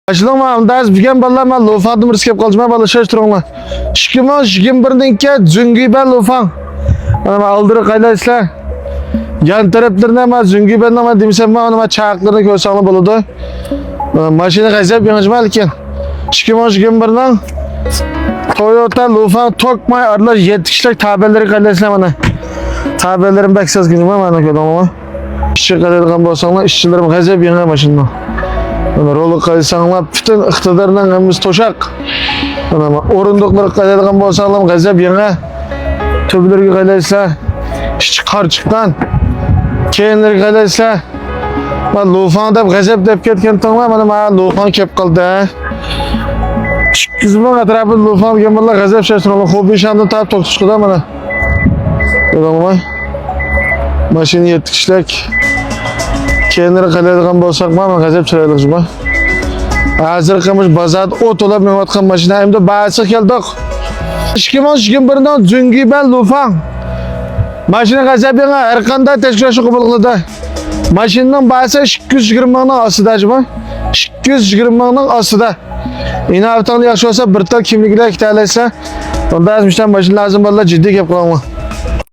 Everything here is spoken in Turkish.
Başlama, ondaz bilgen balla ma lofandım riskep kalcıma balla şaştırınla. 2021'den züngü ben lofan. Ama aldırı kaylaysla. Yan taraflarına ma züngü ben ama demişsem ma ona çağaklarını göğsağını buludu. Maşini kaysep yanıcıma iken. 2021'den Toyota lofan tokmay arılar yetişlik tabelleri kaylaysla bana. Tabellerim beksaz günüm ama bana gördüm ama. İşçi kadar bolsanlar işçilerim kaysep yanıcıma maşından. Rolu kaysanlar bütün iktidardan emimiz toşak. Orundukları kayalgan bolsanlar gazap yana töbülörgü kaylaysa hiç karçıktan keyinleri kaylaysa lofan dep gazap dep ketken toңlar mana lofan kep kaldı. Kızımın atrafı lofan gemalla gazap şaşırıyor. Hobi şandı tap tokuşkuda mana. Adamlar maşini yetkişlek keyinleri kaylaygan bolsak mana gazap çıraylık juma. Hazır kılmış bazat ot olab mevatkan maşina hem de bağısı geldik. 2021'den züngü ben lufan. Maşina gazap yana erkanda teşkilaşı kubulukluda. Maşininin bağısı 220'nin asıda juma. 220'nin asıda. Yine haftanı yakşı olsa bir tal kimlikle iki tanesi. Onda yazmışlar maşin lazım valla ciddi kep kılama.